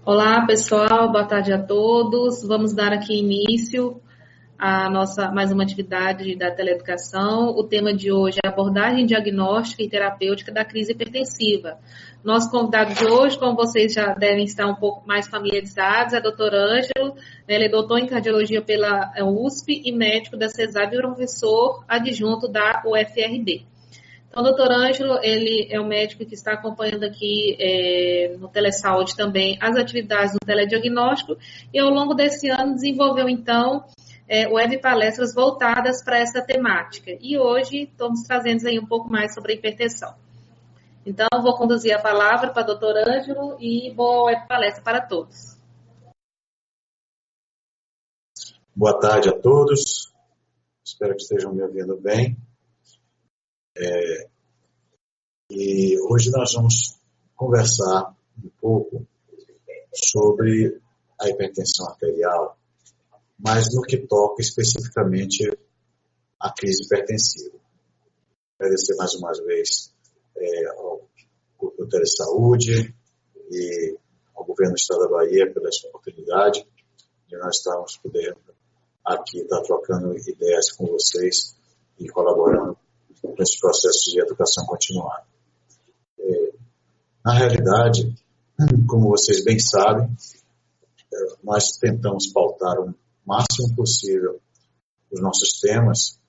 Olá, pessoal, boa tarde a todos. Vamos dar aqui início à nossa mais uma atividade da teleeducação. O tema de hoje é abordagem diagnóstica e terapêutica da crise hipertensiva. Nosso convidado de hoje, como vocês já devem estar um pouco mais familiarizados, é o Dr. Ângelo. Ele é doutor em cardiologia pela USP e médico da CESAB e professor adjunto da UFRB. Então, o doutor Ângelo, ele é um médico que está acompanhando aqui no Telesaúde também as atividades do telediagnóstico e ao longo desse ano desenvolveu, então, web palestras voltadas para essa temática. E hoje estamos trazendo aí um pouco mais sobre a hipertensão. Então, vou conduzir a palavra para o doutor Ângelo e boa web palestra para todos. Boa tarde a todos, espero que estejam me ouvindo bem. E hoje nós vamos conversar um pouco sobre a hipertensão arterial, mas no que toca especificamente à crise hipertensiva. Agradecer mais uma vez ao Grupo do Telesaúde e ao Governo do Estado da Bahia pela essa oportunidade de nós estarmos podendo aqui estar trocando ideias com vocês e colaborando com esse processo de educação continuada. Na realidade, como vocês bem sabem, nós tentamos pautar o máximo possível os nossos temas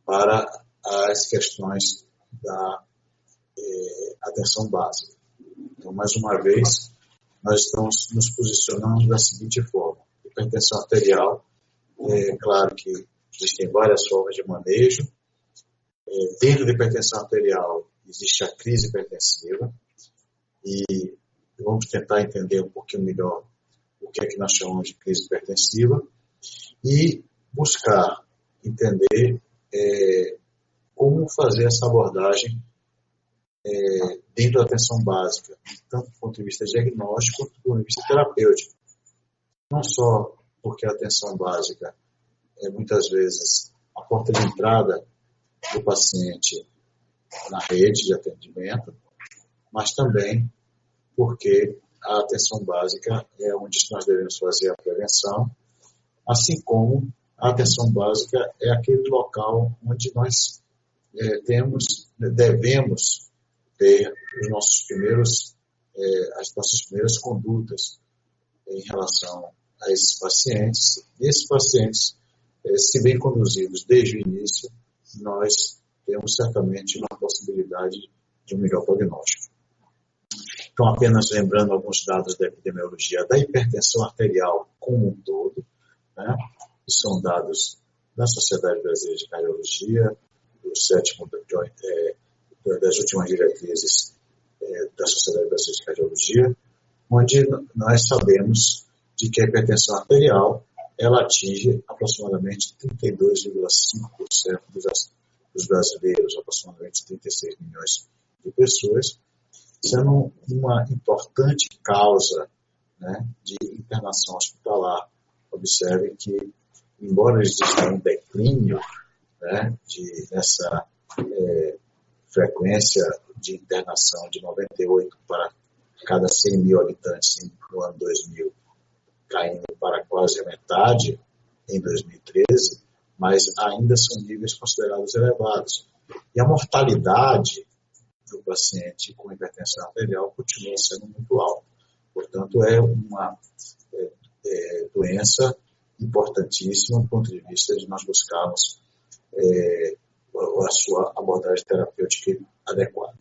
para as questões da atenção básica. Então, mais uma vez, nós estamos nos posicionando da seguinte forma. Hipertensão arterial, claro que existem várias formas de manejo. Dentro da hipertensão arterial, existe a crise hipertensiva. E vamos tentar entender um pouquinho melhor o que é que nós chamamos de crise hipertensiva e buscar entender como fazer essa abordagem dentro da atenção básica, tanto do ponto de vista diagnóstico quanto do ponto de vista terapêutico. Não só porque a atenção básica é muitas vezes a porta de entrada do paciente na rede de atendimento, mas também porque a atenção básica é onde nós devemos fazer a prevenção, assim como a atenção básica é aquele local onde nós devemos ter as nossas primeiras condutas em relação a esses pacientes. E esses pacientes, se bem conduzidos desde o início, nós temos certamente uma possibilidade de um melhor prognóstico. Então, apenas lembrando alguns dados da epidemiologia da hipertensão arterial como um todo, né? Que são dados da Sociedade Brasileira de Cardiologia, das últimas diretrizes da Sociedade Brasileira de Cardiologia, onde nós sabemos de que a hipertensão arterial ela atinge aproximadamente 32,5% dos brasileiros, aproximadamente 36 milhões de pessoas, sendo uma importante causa, né, de internação hospitalar. Observe que, embora exista um declínio, né, dessa frequência de internação de 98 para cada 100 mil habitantes no ano 2000, caindo para quase a metade em 2013, mas ainda são níveis considerados elevados. E a mortalidade do paciente com hipertensão arterial continua sendo muito alta. Portanto, é uma doença importantíssima do ponto de vista de nós buscarmos a sua abordagem terapêutica adequada.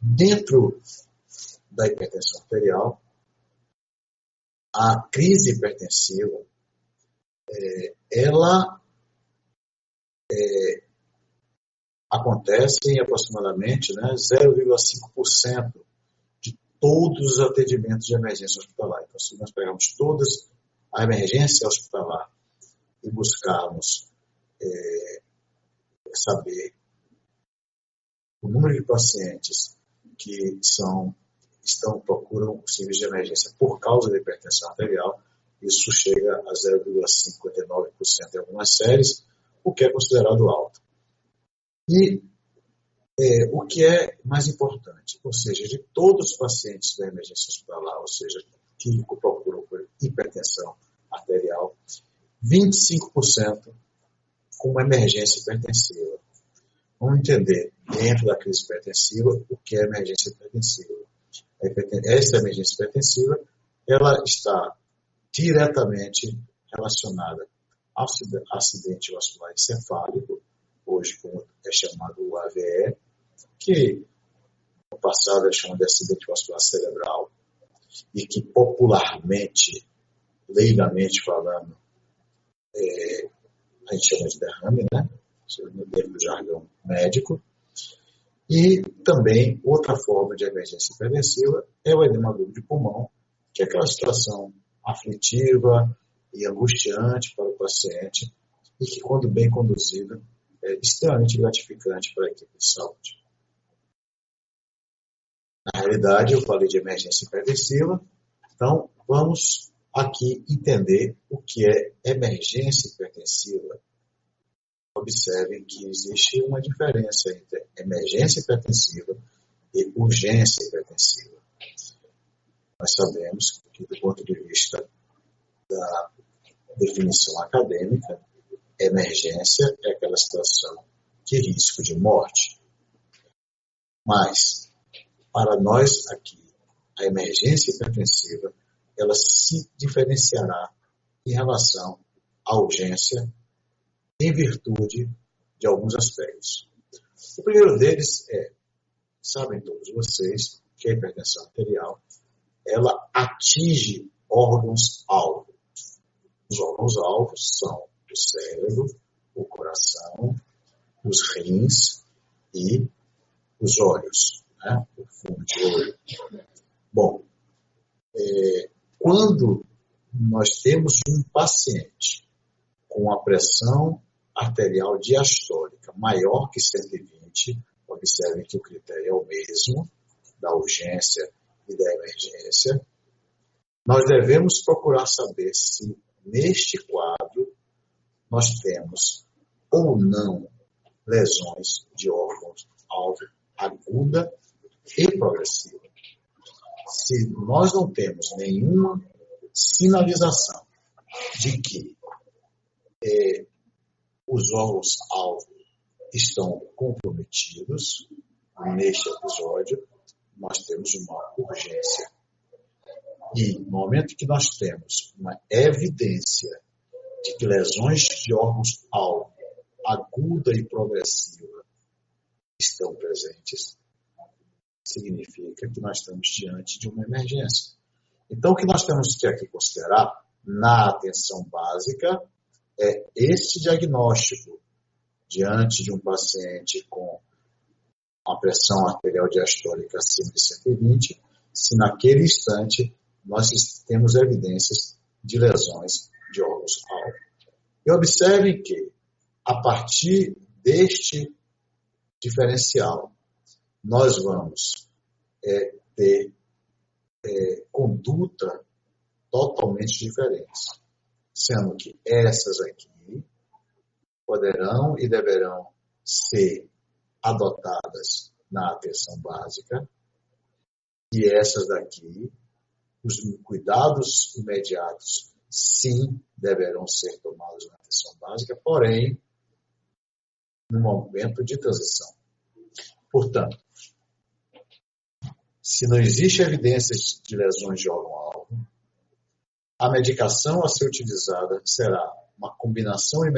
Dentro da hipertensão arterial, a crise hipertensiva, ela acontece em aproximadamente 0,5% de todos os atendimentos de emergência hospitalar. Então, se nós pegarmos todas a emergência hospitalar e buscarmos saber o número de pacientes que procuram o serviço de emergência por causa da hipertensão arterial, isso chega a 0,59% em algumas séries, o que é considerado alto. E O que é mais importante, ou seja, de todos os pacientes da emergência hospitalar, ou seja, que procuram por hipertensão arterial, 25% com uma emergência hipertensiva. Vamos entender, dentro da crise hipertensiva, o que é emergência hipertensiva. Essa emergência hipertensiva, ela está diretamente relacionada ao acidente vascular encefálico, hoje como é chamado o AVE, que no passado é chamado de acidente vascular cerebral, e que popularmente, leigamente falando, a gente chama de derrame, né? Dentro do jargão médico. E também, outra forma de emergência hipertensiva é o edema agudo de pulmão, que é aquela situação aflitiva e angustiante para o paciente e que, quando bem conduzida, é extremamente gratificante para a equipe de saúde. Na realidade, eu falei de emergência hipertensiva, então vamos aqui entender o que é emergência hipertensiva. Observem que existe uma diferença entre emergência hipertensiva e urgência hipertensiva. Nós sabemos que, do ponto de vista da definição acadêmica, emergência é aquela situação de risco de morte. Mas, para nós aqui, a emergência hipertensiva, ela se diferenciará em relação à urgência em virtude de alguns aspectos. O primeiro deles sabem todos vocês, que a hipertensão arterial, ela atinge órgãos-alvo. Os órgãos-alvos são o cérebro, o coração, os rins e os olhos, né? O fundo de olho. Bom, quando nós temos um paciente com a pressão arterial diastólica maior que 120, observem que o critério é o mesmo, da urgência e da emergência, nós devemos procurar saber se, neste quadro, nós temos ou não lesões de órgãos-alvo aguda e progressiva. Se nós não temos nenhuma sinalização de que os órgãos-alvo estão comprometidos, neste episódio, nós temos uma urgência. E no momento que nós temos uma evidência de que lesões de órgãos-alvo aguda e progressiva estão presentes, significa que nós estamos diante de uma emergência. Então, o que nós temos que aqui considerar na atenção básica é este diagnóstico diante de um paciente com uma pressão arterial diastólica acima de 120, se naquele instante nós temos evidências de lesões de órgãos-alvo. E observem que, a partir deste diferencial, nós vamos ter conduta totalmente diferentes, sendo que essas aqui poderão e deverão ser adotadas na atenção básica e essas daqui, os cuidados imediatos, sim, deverão ser tomados na atenção básica, porém, no momento de transição. Portanto, se não existe evidências de lesões de órgão-alvo, a medicação a ser utilizada será uma combinação de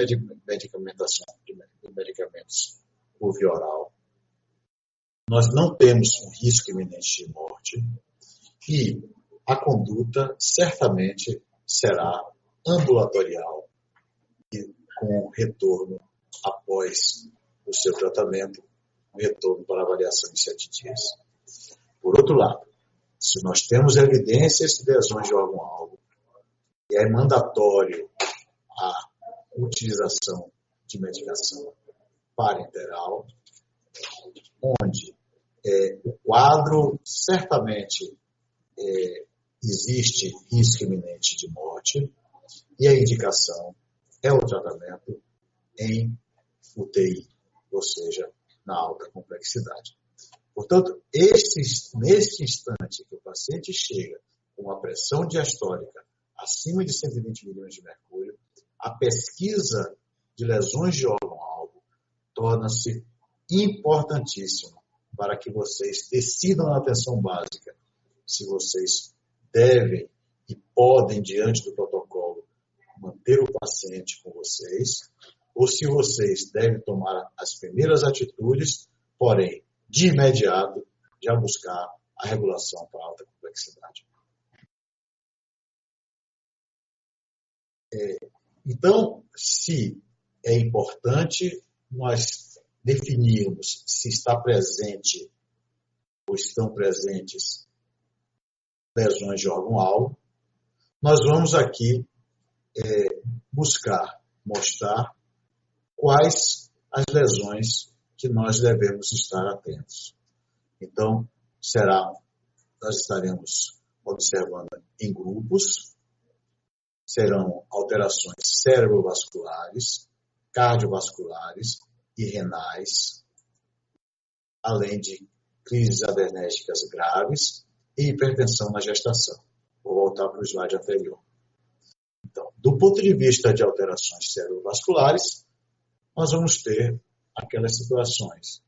medicamentação de medicamentos por via oral. Nós não temos um risco iminente de morte e a conduta certamente será ambulatorial e com retorno após o seu tratamento, um retorno para avaliação em 7 dias. Por outro lado, se nós temos evidências de lesões de órgão-alvo, e é mandatório a utilização de medicação parenteral, onde o quadro certamente existe risco iminente de morte e a indicação é o tratamento em UTI, ou seja, na alta complexidade. Portanto, neste instante que o paciente chega com uma pressão diastólica acima de 120 milímetros de mercúrio, a pesquisa de lesões de órgão-alvo torna-se importantíssima para que vocês decidam na atenção básica se vocês devem e podem, diante do protocolo, manter o paciente com vocês, ou se vocês devem tomar as primeiras atitudes, porém, de imediato, já buscar a regulação para alta complexidade. Então, se é importante nós definirmos se está presente ou estão presentes lesões de órgão-alvo, nós vamos aqui buscar mostrar quais as lesões que nós devemos estar atentos. Então, nós estaremos observando em grupos, serão alterações cerebrovasculares, cardiovasculares e renais, além de crises adrenérgicas graves e hipertensão na gestação. Vou voltar para o slide anterior. Então, do ponto de vista de alterações cerebrovasculares, nós vamos ter aquelas situações.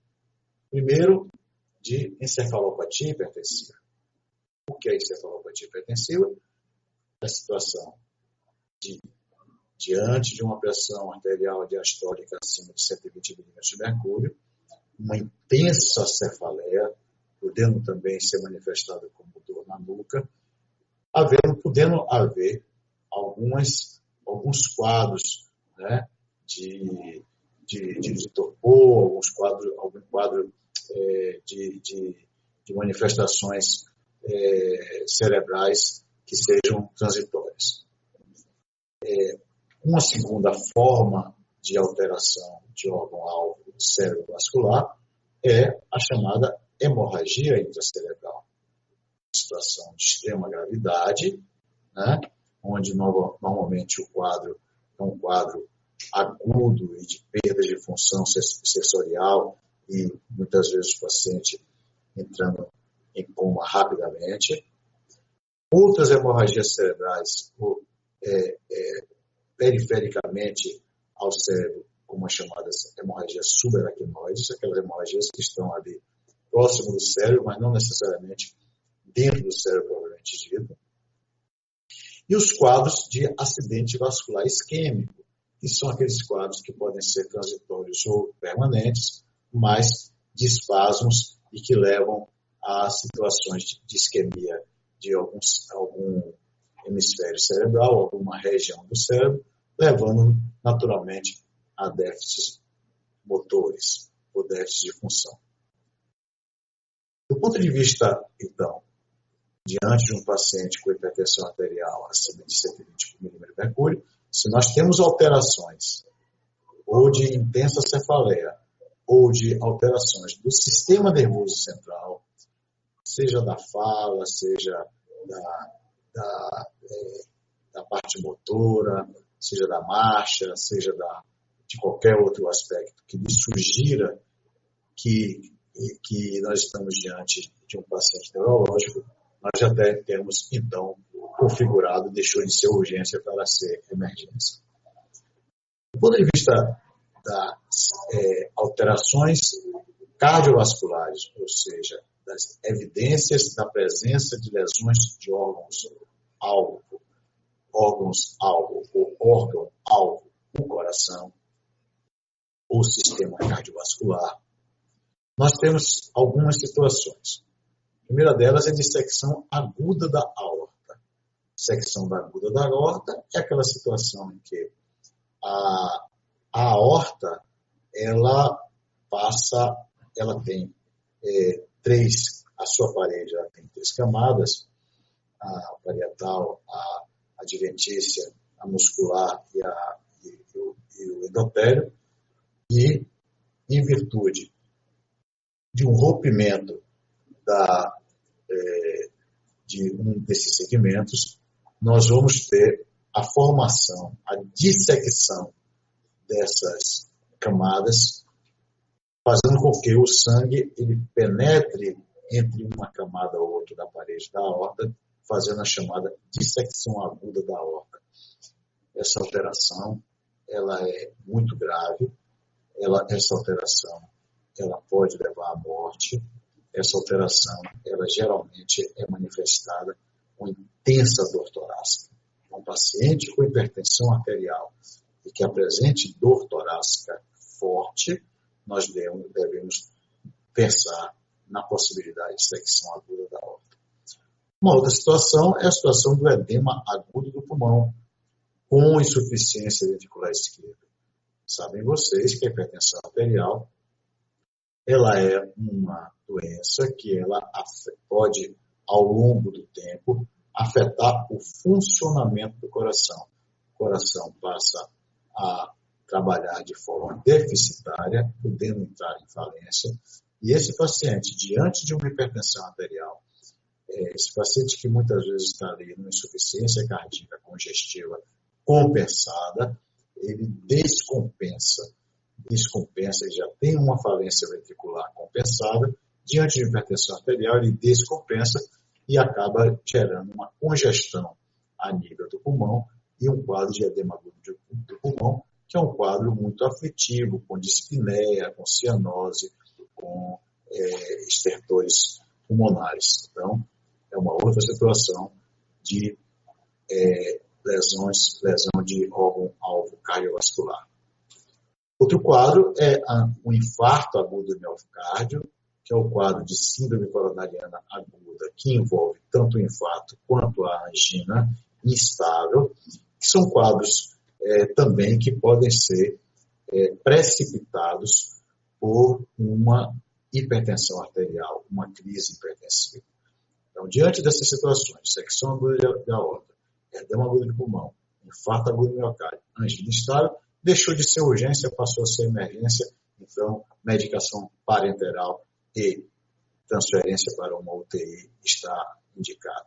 Primeiro, de encefalopatia hipertensiva. O que é encefalopatia hipertensiva? É a situação diante de uma pressão arterial diastólica acima de 120 milímetros de mercúrio, uma intensa cefaleia, podendo também ser manifestada como dor na nuca, podendo haver alguns quadros, né, de torpor, algum quadro de manifestações cerebrais que sejam transitórias. Uma segunda forma de alteração de órgão-alvo cerebrovascular é a chamada hemorragia intracerebral. Situação de extrema gravidade, né, onde normalmente o quadro é um quadro agudo e de perda de função sensorial e muitas vezes o paciente entrando em coma rapidamente. Outras hemorragias cerebrais perifericamente ao cérebro, como as chamadas hemorragias subaracnoides, aquelas hemorragias que estão ali próximo do cérebro, mas não necessariamente dentro do cérebro propriamente dito. E os quadros de acidente vascular isquêmico, que são aqueles quadros que podem ser transitórios ou permanentes, mas de espasmos e que levam a situações de isquemia de algum hemisfério cerebral, alguma região do cérebro, levando naturalmente a déficits motores ou déficits de função. Do ponto de vista, então, diante de um paciente com hipertensão arterial acima de 120 milímetros de mercúrio, se nós temos alterações ou de intensa cefaleia ou de alterações do sistema nervoso central, seja da fala, seja da parte motora, seja da marcha, seja de qualquer outro aspecto que lhe sugira que nós estamos diante de um paciente neurológico, nós já temos, então, configurado, deixou de ser urgência para ser emergência. Do ponto de vista das alterações cardiovasculares, ou seja, das evidências da presença de lesões de órgão-alvo, ou órgão-alvo, o coração, ou sistema cardiovascular, nós temos algumas situações. A primeira delas é dissecção aguda da aorta. Dissecção aguda da aorta é aquela situação em que a aorta, ela tem a sua parede ela tem 3 camadas, a parietal, a adventícia, a muscular e o endotélio, e em virtude de um rompimento de um desses segmentos, nós vamos ter a formação, a dissecção dessas camadas fazendo com que o sangue ele penetre entre uma camada ou outra da parede da aorta, fazendo a chamada dissecção aguda da aorta. Essa alteração ela é muito grave, essa alteração ela pode levar à morte, essa alteração ela geralmente é manifestada com intensa dor torácica. Um paciente com hipertensão arterial e que apresente dor torácica forte, nós devemos pensar na possibilidade de dissecção aguda da aorta. Uma outra situação é a situação do edema agudo do pulmão, com insuficiência ventricular esquerda. Sabem vocês que a hipertensão arterial ela é uma doença que ela pode, ao longo do tempo, afetar o funcionamento do coração. O coração passa a trabalhar de forma deficitária, podendo entrar em falência, e esse paciente, diante de uma hipertensão arterial, esse paciente que muitas vezes está ali numa insuficiência cardíaca congestiva compensada, ele descompensa, ele já tem uma falência ventricular compensada, diante de hipertensão arterial ele descompensa e acaba gerando uma congestão a nível do pulmão e um quadro de edema agudo do pulmão, que é um quadro muito aflitivo, com dispneia, com cianose, com estertores pulmonares. Então, é uma outra situação de lesão de órgão-alvo cardiovascular. Outro quadro é o infarto agudo do miocárdio, que é o quadro de síndrome coronariana aguda, que envolve tanto o infarto quanto a angina instável, que são quadros também que podem ser precipitados por uma hipertensão arterial, uma crise hipertensiva. Então, diante dessas situações, dissecção aguda da aorta, edema agudo do pulmão, infarto agudo do miocárdio, angina instável, deixou de ser urgência, passou a ser emergência, então medicação parenteral e transferência para uma UTI está indicada.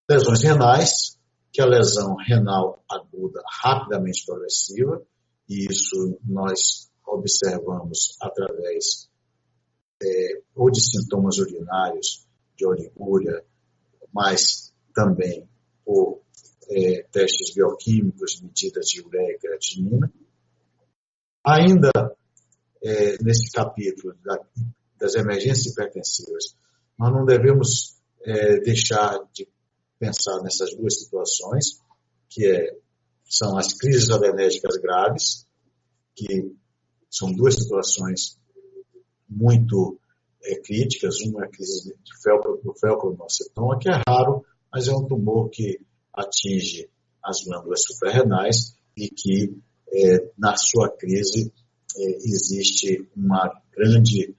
Lesões renais, que é a lesão renal aguda rapidamente progressiva, e isso nós observamos através ou de sintomas urinários, de oligúria, mas também por testes bioquímicos, medidas de ureia e creatinina. Ainda nesse capítulo das emergências hipertensivas, nós não devemos deixar de pensar nessas duas situações, que são as crises adrenérgicas graves, que são duas situações muito críticas. Uma é a crise do felcromalcetoma, que é raro, mas é um tumor que atinge as glândulas suprarrenais e que, na sua crise, existe uma grande,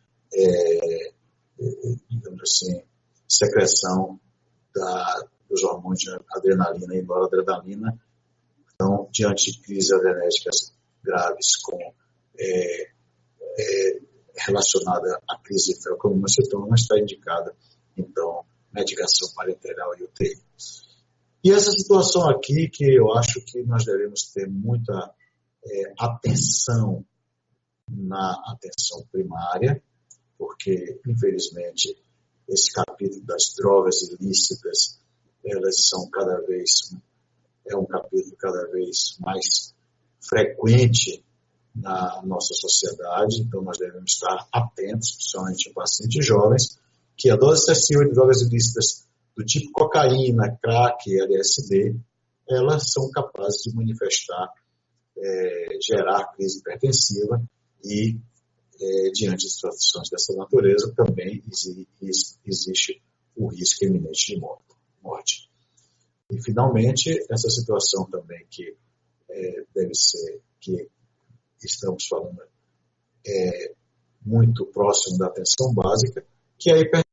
digamos assim, secreção dos hormônios de adrenalina e noradrenalina. Então, diante de crises adrenérgicas graves relacionada à crise de felcromalcetoma, está indicada, então, medicação parenteral e UTI. E essa situação aqui que eu acho que nós devemos ter muita atenção na atenção primária, porque, infelizmente, esse capítulo das drogas ilícitas, elas são um capítulo cada vez mais frequente na nossa sociedade, então nós devemos estar atentos, principalmente em pacientes jovens, que a dose excessiva de drogas ilícitas do tipo cocaína, crack e LSD, elas são capazes de manifestar, gerar crise hipertensiva e, diante de situações dessa natureza, também existe o risco iminente de morte. E, finalmente, essa situação também que deve ser, que estamos falando, muito próximo da atenção básica, que é a hipertensão.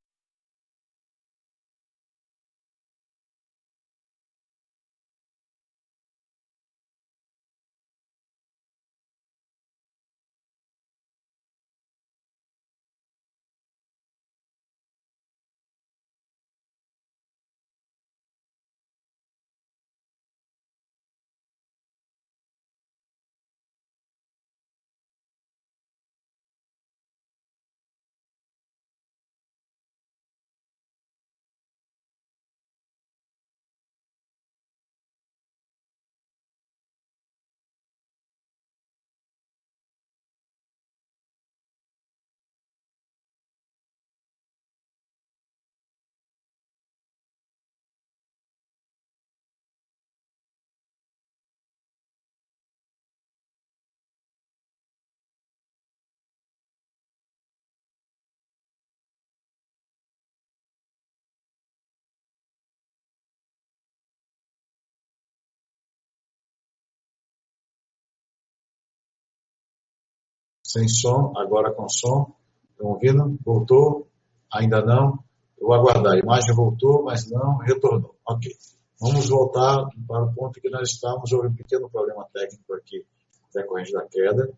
Sem som, agora com som. Estão ouvindo? Voltou? Ainda não? Eu vou aguardar. A imagem voltou, mas não retornou. Ok. Vamos voltar para o ponto que nós estávamos. Houve um pequeno problema técnico aqui, decorrente da queda.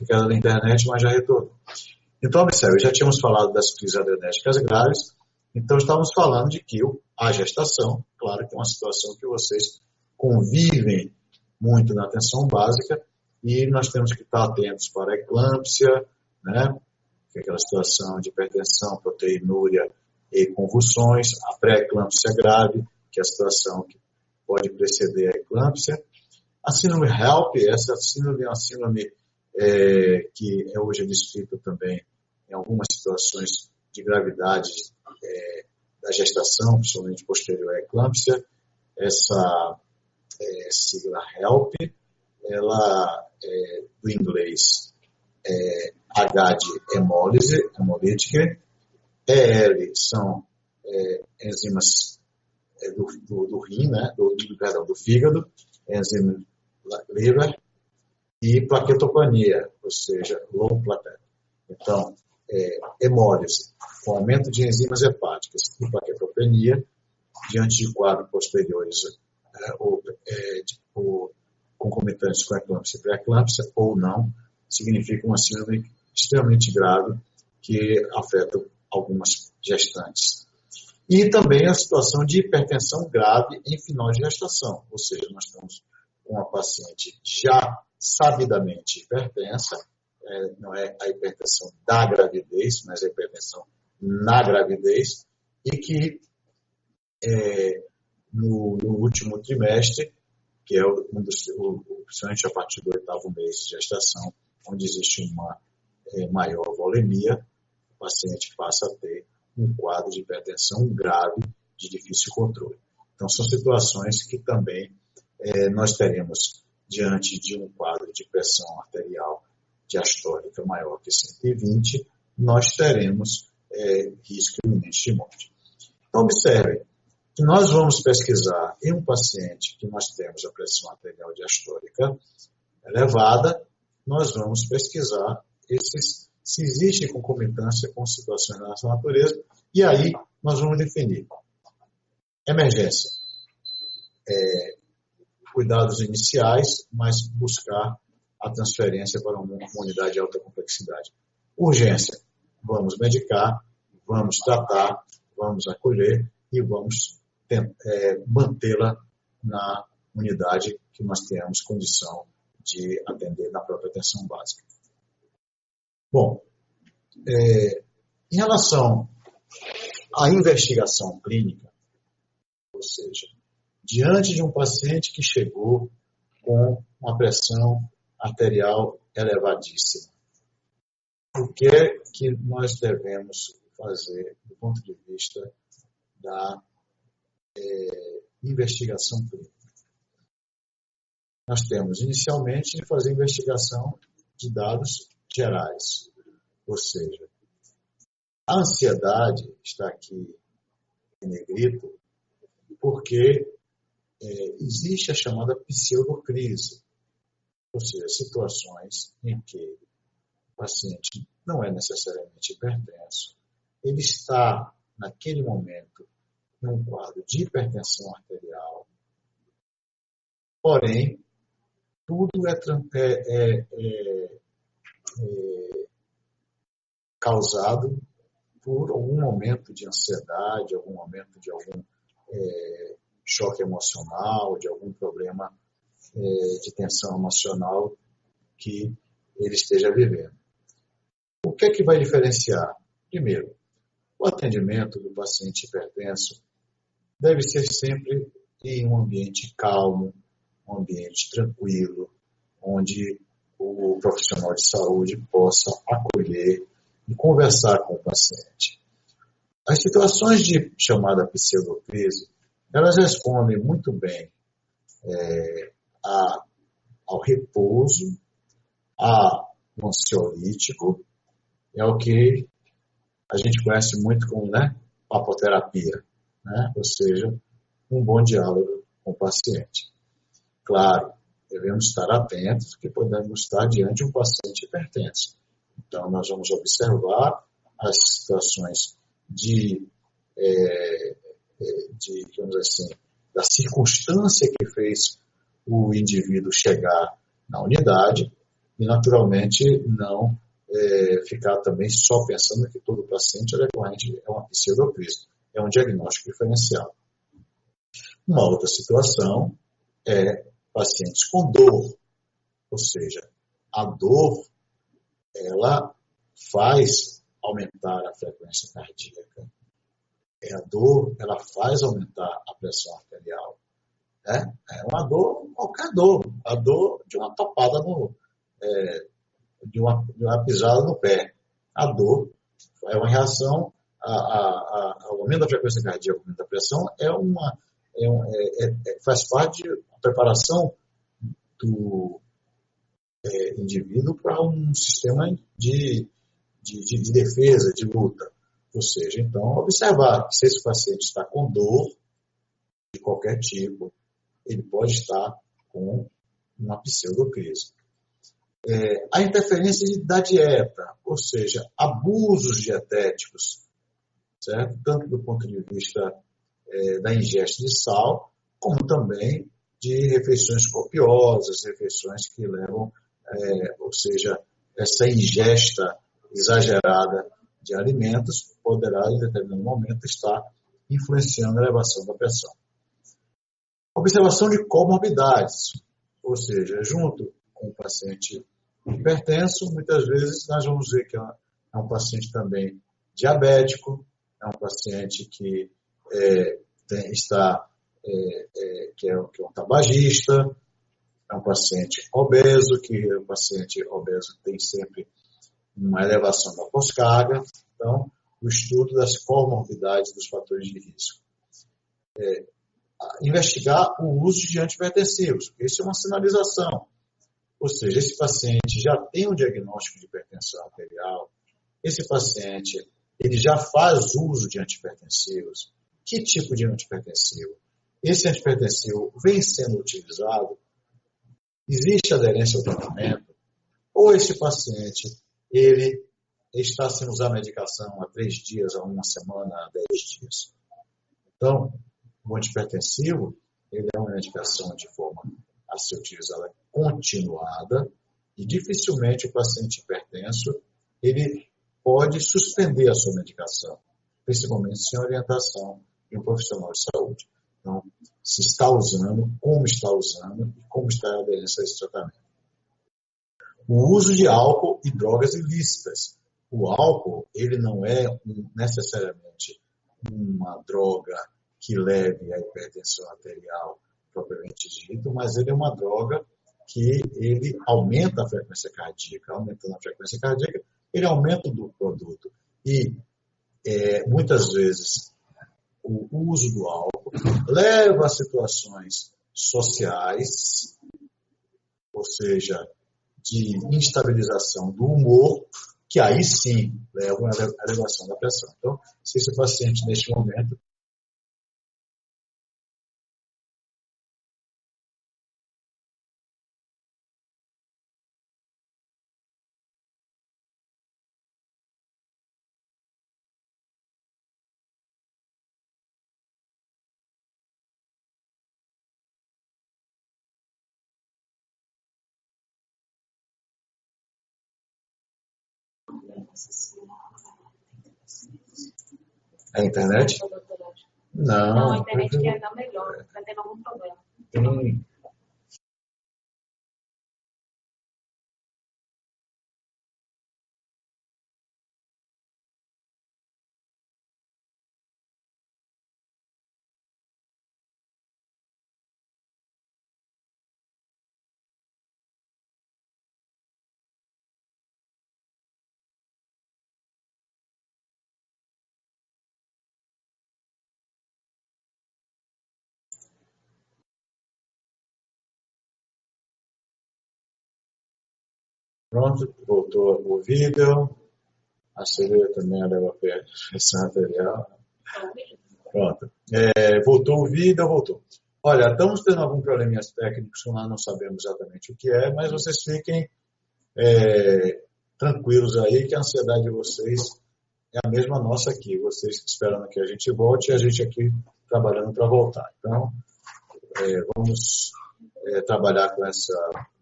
Queda da internet, mas já retornou. Então, observe, já tínhamos falado das crises adrenérgicas graves. Então, estávamos falando de que a gestação, claro que é uma situação que vocês convivem muito na atenção básica, e nós temos que estar atentos para a eclâmpsia, né? Que é aquela situação de hipertensão, proteinúria e convulsões, a pré-eclâmpsia grave, que é a situação que pode preceder a eclâmpsia. A síndrome HELP, essa síndrome é uma síndrome que hoje é descrita também em algumas situações de gravidade da gestação, principalmente posterior à eclâmpsia. Essa sigla HELP, ela do inglês H de hemólise, hemolítica, EL são enzimas do rim, né, do fígado, enzima liver, e plaquetopenia, ou seja, low plaqueta. Então, hemólise, com aumento de enzimas hepáticas e plaquetopenia, diante de quadros posteriores ou concomitantes com eclâmpsia e pré-eclâmpsia, ou não, significa uma síndrome extremamente grave que afeta algumas gestantes. E também a situação de hipertensão grave em final de gestação, ou seja, nós estamos com uma paciente já sabidamente hipertensa, não é a hipertensão da gravidez, mas a hipertensão na gravidez, e que no último trimestre, que é principalmente a partir do 8º mês de gestação, onde existe uma maior volemia, o paciente passa a ter um quadro de hipertensão grave de difícil controle. Então, são situações que também nós teremos diante de um quadro de pressão arterial diastólica maior que 120, nós teremos risco iminente de morte. Então, observe que nós vamos pesquisar em um paciente que nós temos a pressão arterial diastólica elevada, nós vamos pesquisar se existe concomitância com situações da nossa natureza, e aí nós vamos definir emergência, cuidados iniciais, mas buscar a transferência para uma unidade de alta complexidade. Urgência, vamos medicar, vamos tratar, vamos acolher e vamos mantê-la na unidade que nós tenhamos condição de atender na própria atenção básica. Bom, em relação à investigação clínica, ou seja, diante de um paciente que chegou com uma pressão arterial elevadíssima, o que é que nós devemos fazer do ponto de vista da investigação clínica? Nós temos inicialmente de fazer investigação de dados gerais, ou seja, a ansiedade está aqui em negrito porque existe a chamada pseudocrise, ou seja, situações em que o paciente não é necessariamente hipertenso, ele está, naquele momento, num quadro de hipertensão arterial, porém, tudo é causado por algum momento de ansiedade, algum momento de algum choque emocional, de algum problema de tensão emocional que ele esteja vivendo. O que é que vai diferenciar? Primeiro, o atendimento do paciente hipertenso deve ser sempre em um ambiente calmo, um ambiente tranquilo, onde o profissional de saúde possa acolher e conversar com o paciente. As situações de chamada pseudocrise, elas respondem muito bem ao repouso, ao ansiolítico, é o que a gente conhece muito como papoterapia, ou seja, um bom diálogo com o paciente. Claro, devemos estar atentos, que podemos estar diante de um paciente hipertenso. Então, nós vamos observar as situações digamos assim, da circunstância que fez o indivíduo chegar na unidade e, naturalmente, não ficar também só pensando que todo paciente é decorrente, é uma pseudocrise, é um diagnóstico diferencial. Uma outra situação é pacientes com dor, ou seja, a dor, ela faz aumentar a frequência cardíaca. A dor, ela faz aumentar a pressão arterial. É uma dor, qualquer dor. A dor de uma topada, de uma pisada no pé. A dor é uma reação ao aumento da frequência cardíaca, ao aumento da pressão, faz parte da preparação do indivíduo para um sistema de defesa, de luta. Ou seja, então, observar que se esse paciente está com dor de qualquer tipo, ele pode estar com uma pseudocrise. A interferência da dieta, ou seja, abusos dietéticos, certo? Tanto do ponto de vista da ingesta de sal, como também de refeições copiosas, refeições que levam, ou seja, essa ingesta exagerada de alimentos poderá, em determinado momento, estar influenciando a elevação da pressão. Observação de comorbidades, ou seja, junto com o paciente hipertenso, muitas vezes nós vamos ver que é um paciente também diabético, é um paciente que que é um tabagista, é um paciente obeso, que o paciente obeso tem sempre uma elevação da pós-carga. Então, o estudo das comorbidades dos fatores de risco. Investigar o uso de antihipertensivos, porque isso é uma sinalização. Ou seja, esse paciente já tem um diagnóstico de hipertensão arterial, esse paciente ele já faz uso de antihipertensivos. Que tipo de antihipertensivo? Esse antihipertensivo vem sendo utilizado? Existe aderência ao tratamento? Ou esse paciente ele está sem usar medicação há 3 dias, há 1 semana, há 10 dias? Então, o antihipertensivo ele é uma medicação de forma a ser utilizada continuada e dificilmente o paciente hipertenso ele pode suspender a sua medicação, principalmente sem orientação de um profissional de saúde. Então, se está usando, como está usando e como está a aderência a esse tratamento. O uso de álcool e drogas ilícitas. O álcool, ele não é necessariamente uma droga que leve à hipertensão arterial propriamente dito, mas ele é uma droga que ele aumenta a frequência cardíaca. Aumentando a frequência cardíaca, ele aumenta o produto. E muitas vezes o uso do álcool leva a situações sociais, ou seja, de instabilização do humor, que aí sim levam à elevação da pressão. Então, se esse paciente, neste momento, a internet? Não, a internet quer dar melhor, está tendo algum problema. Pronto, voltou o vídeo. A Silvia também leva a pressão arterial. Pronto. Voltou o vídeo, voltou. Olha, estamos tendo alguns probleminhas técnicos que nós não sabemos exatamente o que é, mas vocês fiquem tranquilos aí que a ansiedade de vocês é a mesma nossa aqui. Vocês esperando que a gente volte e a gente aqui trabalhando para voltar. Então, vamos trabalhar com essa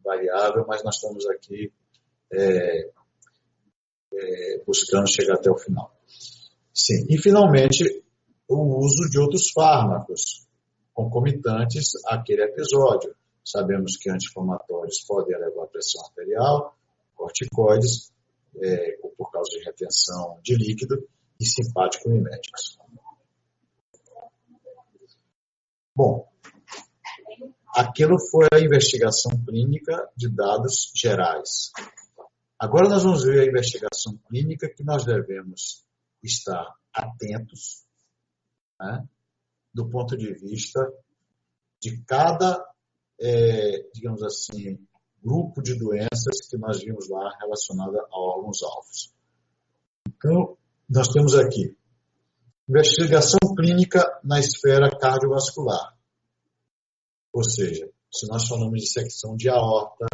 variável, mas nós estamos aqui buscando chegar até o final. Sim, e finalmente o uso de outros fármacos concomitantes àquele episódio. Sabemos que anti-inflamatórios podem elevar a pressão arterial, corticoides, por causa de retenção de líquido, e simpático-miméticos. Bom, aquilo foi a investigação clínica de dados gerais. Agora nós vamos ver a investigação clínica que nós devemos estar atentos, né, do ponto de vista de cada, digamos assim, grupo de doenças que nós vimos lá relacionada a órgãos-alvos. Então, nós temos aqui investigação clínica na esfera cardiovascular. Ou seja, se nós falamos de dissecção de aorta,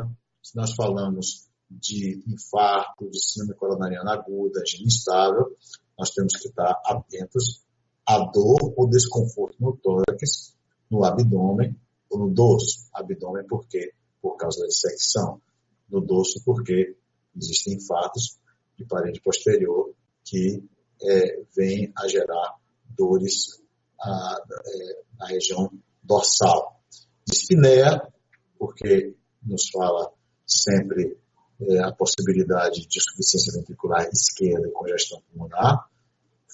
se nós falamos de infarto, de síndrome coronariana aguda, gene instável, nós temos que estar atentos à dor ou desconforto no tórax, no abdômen ou no dorso. Abdômen porque por causa da dissecção, no dorso porque existem infartos de parede posterior que vêm a gerar dores na região dorsal. Dispneia, porque nos fala sempre a possibilidade de insuficiência ventricular esquerda e congestão pulmonar.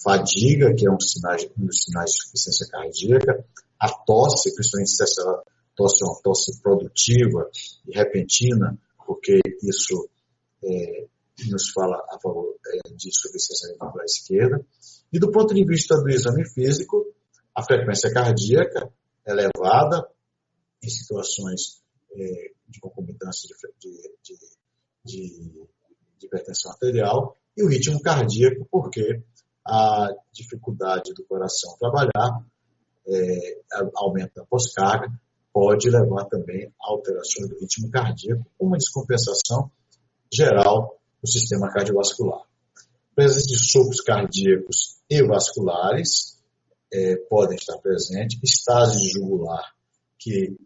Fadiga, que é um dos sinais de insuficiência cardíaca. A tosse, principalmente se essa tosse é uma tosse produtiva e repentina, porque isso nos fala a favor de insuficiência ventricular esquerda. E do ponto de vista do exame físico, a frequência cardíaca elevada em situações de concomitância de hipertensão arterial e o ritmo cardíaco, porque a dificuldade do coração trabalhar, aumento da pós-carga, pode levar também a alterações do ritmo cardíaco, uma descompensação geral do sistema cardiovascular. Presença de sopros cardíacos e vasculares podem estar presentes, estase jugular, que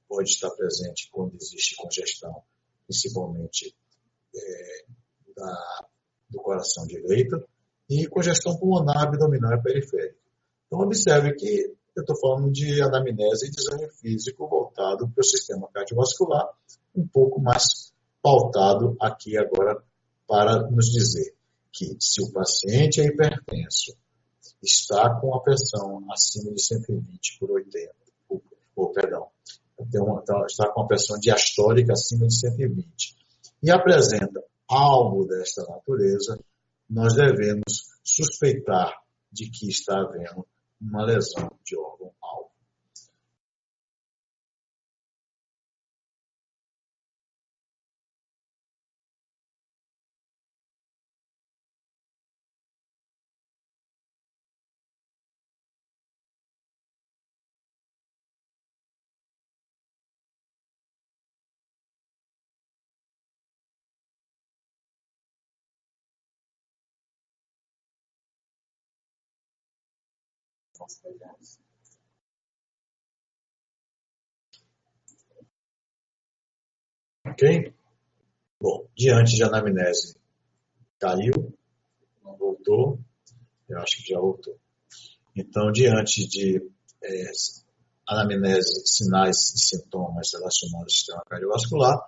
pode estar presente quando existe congestão, principalmente do coração direito, e congestão pulmonar, abdominal e periférica. Então, observe que eu estou falando de anamnese e de exame físico voltado para o sistema cardiovascular, um pouco mais pautado aqui agora para nos dizer que se o paciente é hipertenso, está com a pressão acima de 120 por 80, está com a pressão diastólica acima de 120 e apresenta algo desta natureza, nós devemos suspeitar de que está havendo uma lesão de órgão-alvo. Ok? Bom, diante de anamnese, caiu, não voltou, eu acho que já voltou. Então, diante de anamnese, sinais e sintomas relacionados ao sistema cardiovascular,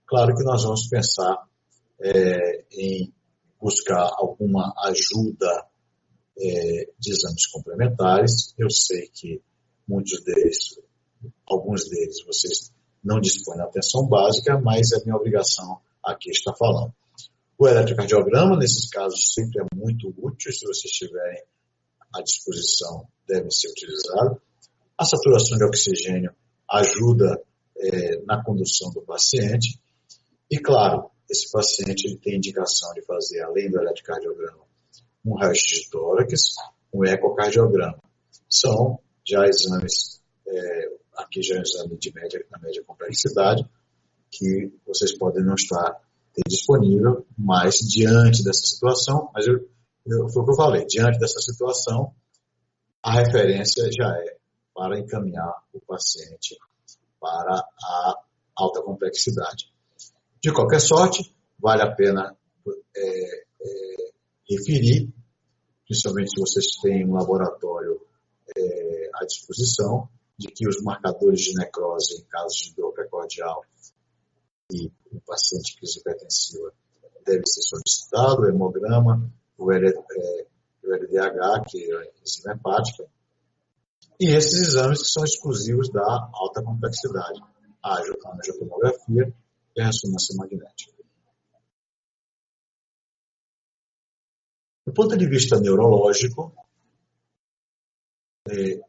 claro que nós vamos pensar em buscar alguma ajuda de exames complementares. Eu sei que alguns deles, vocês não dispõem da atenção básica, mas é minha obrigação aqui estar falando. O eletrocardiograma, nesses casos, sempre é muito útil, se vocês tiverem à disposição, deve ser utilizado. A saturação de oxigênio ajuda na condução do paciente. E, claro, esse paciente ele tem indicação de fazer, além do eletrocardiograma, um raio-x de tórax, um ecocardiograma. São já exames aqui já é um exame na média complexidade, que vocês podem não estar disponível, mas diante dessa situação, foi o que eu falei, diante dessa situação, a referência já é para encaminhar o paciente para a alta complexidade. De qualquer sorte, vale a pena referir, principalmente se vocês têm um laboratório à disposição, de que os marcadores de necrose em casos de dor precordial e o paciente crise hipertensiva deve ser solicitado, o hemograma, o LDH, que é a enzima hepática, e esses exames que são exclusivos da alta complexidade, a angiotomografia e a ressonância magnética. Do ponto de vista neurológico,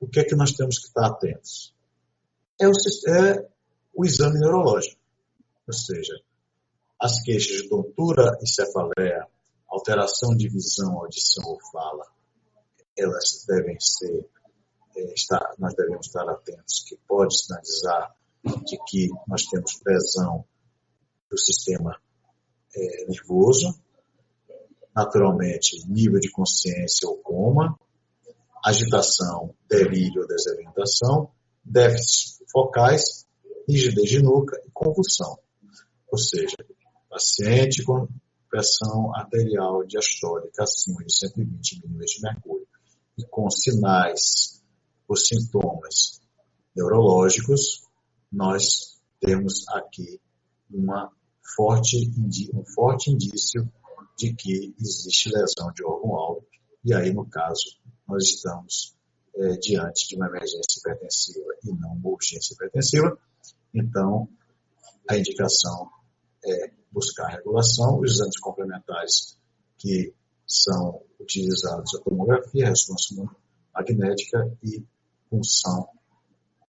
o que é que nós temos que estar atentos? É o exame neurológico, ou seja, as queixas de tontura e cefaleia, alteração de visão, audição ou fala, elas devem ser, nós devemos estar atentos, que pode sinalizar de que nós temos lesão do sistema nervoso, naturalmente nível de consciência ou coma, agitação, delírio ou desorientação, déficits focais, rigidez de nuca e convulsão. Ou seja, paciente com pressão arterial diastólica acima de 120 mm de mercúrio e com sinais ou sintomas neurológicos, nós temos aqui um forte indício de que existe lesão de órgão-alvo, e aí, no caso, nós estamos diante de uma emergência hipertensiva e não uma urgência hipertensiva. Então, a indicação é buscar a regulação, os exames complementares que são utilizados, a tomografia, a ressonância magnética e punção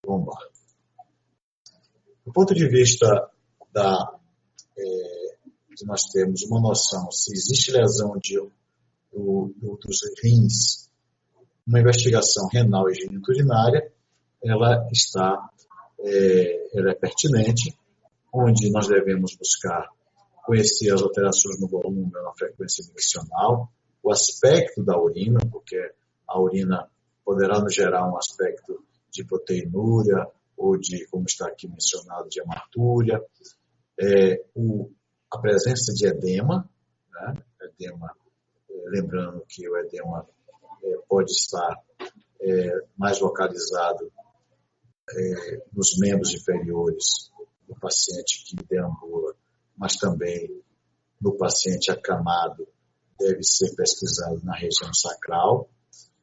lombar. Do ponto de vista que nós temos uma noção se existe lesão dos rins, uma investigação renal e geniturinária, ela é pertinente, onde nós devemos buscar conhecer as alterações no volume ou na frequência miccional, o aspecto da urina, porque a urina poderá nos gerar um aspecto de proteinúria ou de, como está aqui mencionado, de hematúria, a presença de edema, né? Lembrando que o edema pode estar mais localizado nos membros inferiores do paciente que deambula, mas também no paciente acamado, deve ser pesquisado na região sacral,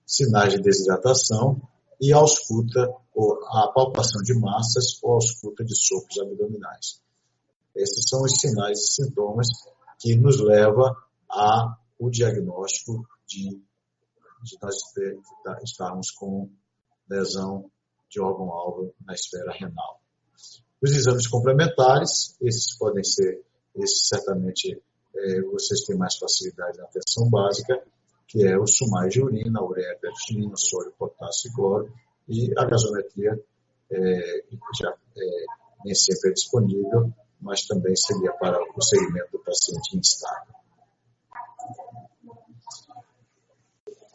sinais de desidratação e ausculta, ou a palpação de massas ou ausculta de sopros abdominais. Esses são os sinais e sintomas que nos levam ao diagnóstico de nós estarmos com lesão de órgão-alvo na esfera renal. Os exames complementares, esses certamente vocês têm mais facilidade na atenção básica, que é o sumais de urina, a ureia, creatinina, sódio, potássio e cloro, e a gasometria nem sempre é disponível, mas também seria para o segmento do paciente instável.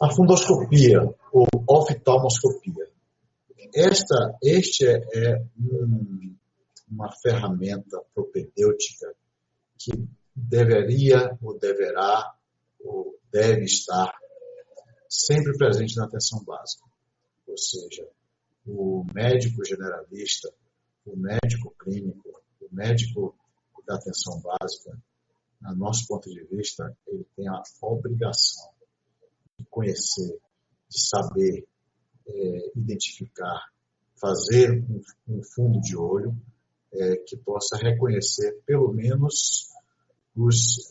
A fundoscopia, ou oftalmoscopia. Este é uma ferramenta propedêutica que deveria, ou deverá, ou deve estar sempre presente na atenção básica. Ou seja, o médico generalista, o médico clínico, o médico da atenção básica, no nosso ponto de vista, ele tem a obrigação de conhecer, de saber identificar, fazer um fundo de olho que possa reconhecer pelo menos os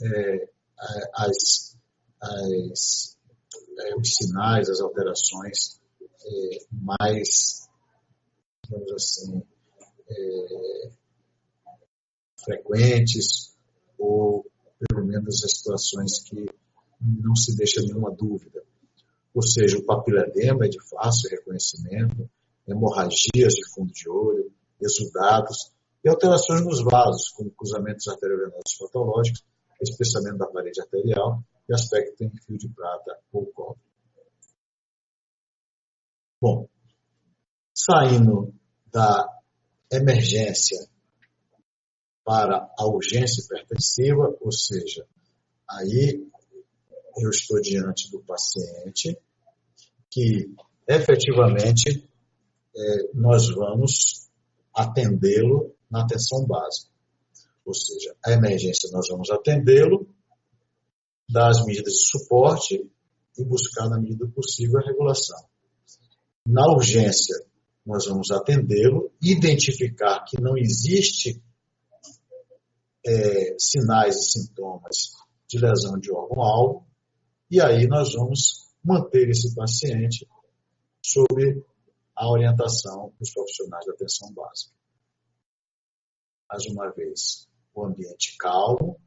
sinais, as alterações mais, digamos assim, frequentes, ou pelo menos as situações que não se deixa nenhuma dúvida. Ou seja, o papiledema é de fácil reconhecimento, hemorragias de fundo de olho, exudados e alterações nos vasos, como cruzamentos arteriovenosos patológicos, espessamento da parede arterial e aspecto em fio de prata ou cobre. Bom, saindo da emergência para a urgência hipertensiva, ou seja, aí eu estou diante do paciente que efetivamente nós vamos atendê-lo na atenção básica. Ou seja, a emergência nós vamos atendê-lo, dar as medidas de suporte e buscar, na medida do possível, a regulação. Na urgência, nós vamos atendê-lo, identificar que não existe sinais e sintomas de lesão de órgão-alvo, e aí nós vamos manter esse paciente sob a orientação dos profissionais da atenção básica. Mais uma vez, o ambiente calmo,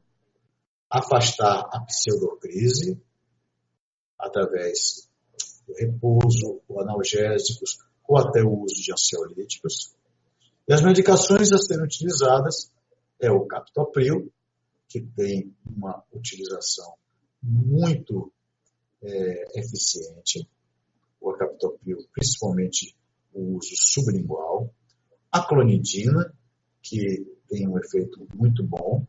afastar a pseudocrise através do repouso, ou analgésicos, ou até o uso de ansiolíticos. E as medicações a serem utilizadas é o captopril, que tem uma utilização muito eficiente, o captopril, principalmente o uso sublingual, a clonidina, que tem um efeito muito bom,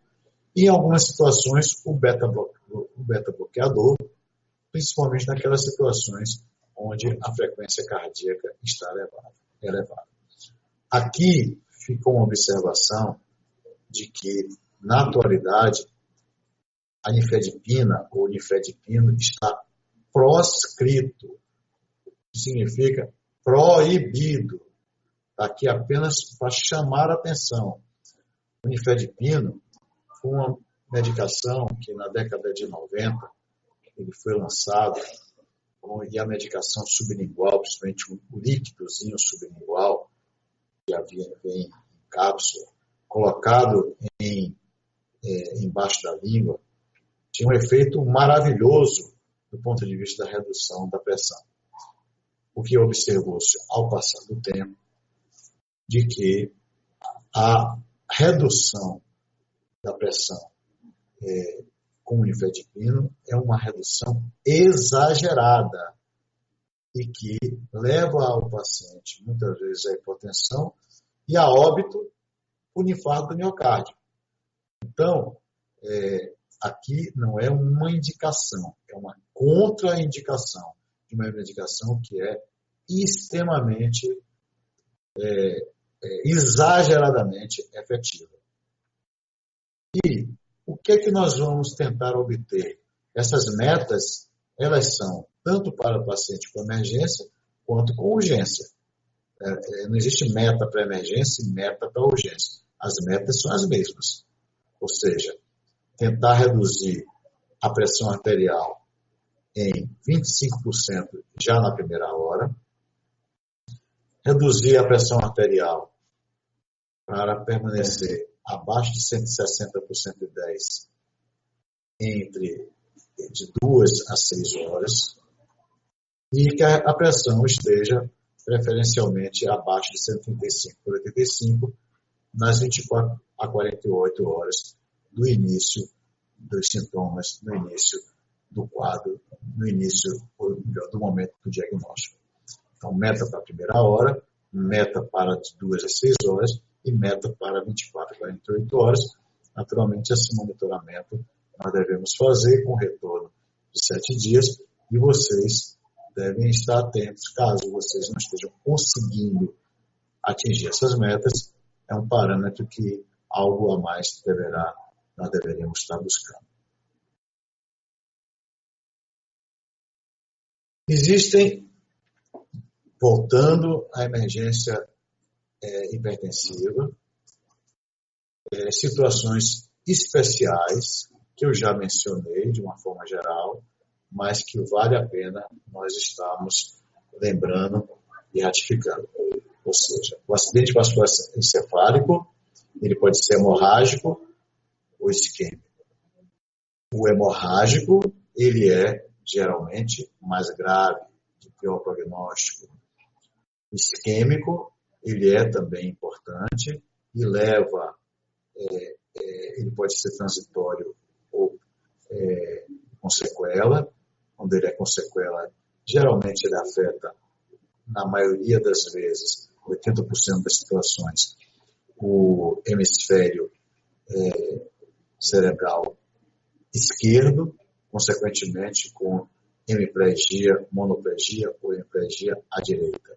e em algumas situações o beta-bloqueador, principalmente naquelas situações onde a frequência cardíaca está elevada. Aqui fica uma observação de que, na atualidade, a nifedipina ou nifedipino está proscrito, que significa proibido. Está aqui apenas para chamar a atenção. O nifedipino foi uma medicação que na década de 90 ele foi lançado, e a medicação sublingual, principalmente o líquidozinho sublingual, que vem em cápsula, colocado embaixo da língua, tinha um efeito maravilhoso do ponto de vista da redução da pressão. O que observou-se ao passar do tempo, de que a redução da pressão com o nifedipino é uma redução exagerada e que leva ao paciente, muitas vezes, à hipotensão e a óbito por infarto do miocárdio. Então, aqui não é uma indicação, é uma contraindicação de uma medicação que é extremamente, exageradamente efetiva. E o que é que nós vamos tentar obter? Essas metas, elas são tanto para o paciente com emergência, quanto com urgência. Não existe meta para emergência e meta para urgência. As metas são as mesmas. Ou seja, tentar reduzir a pressão arterial em 25% já na primeira hora, reduzir a pressão arterial para permanecer abaixo de 160 por 110 de 2 a 6 horas e que a pressão esteja preferencialmente abaixo de 135 por 85 nas 24 a 48 horas do início dos sintomas, no início do quadro, no início, ou melhor, do momento do diagnóstico. Então, meta para a primeira hora, meta para de 2 a 6 horas e meta para 24 a 48 horas. Naturalmente, esse monitoramento nós devemos fazer com retorno de 7 dias e vocês devem estar atentos, caso vocês não estejam conseguindo atingir essas metas, é um parâmetro que algo a mais nós deveríamos estar buscando. Existem, voltando à emergência hipertensiva, situações especiais que eu já mencionei de uma forma geral, mas que vale a pena nós estarmos lembrando e ratificando. Ou seja, o acidente vascular encefálico, ele pode ser hemorrágico ou isquêmico. O hemorrágico, ele é geralmente mais grave, de pior prognóstico. isquêmico, ele é também importante e leva, ele pode ser transitório ou com sequela. Quando ele é com sequela, geralmente ele afeta, na maioria das vezes, 80% das situações, o hemisfério cerebral esquerdo, consequentemente com hemiplegia, monoplegia ou hemiplegia à direita.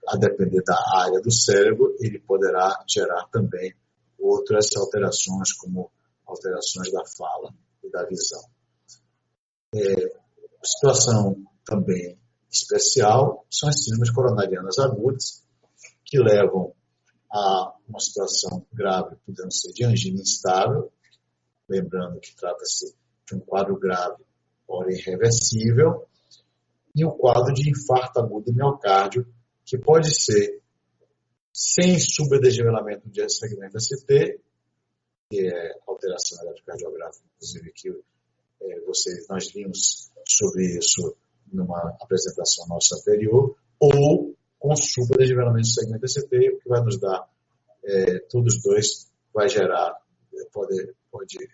A depender da área do cérebro, ele poderá gerar também outras alterações, como alterações da fala e da visão. Situação também especial são as síndromes coronarianas agudas, que levam a uma situação grave, podendo ser de angina instável, lembrando que trata-se de um quadro grave, porém irreversível, e um quadro de infarto agudo do miocárdio, que pode ser sem subdesnivelamento de segmento ST, que é alteração eletrocardiográfica, inclusive que nós vimos sobre isso numa apresentação nossa anterior, ou com subdesnivelamento de segmento ST, o que vai nos dar, todos dois vai gerar,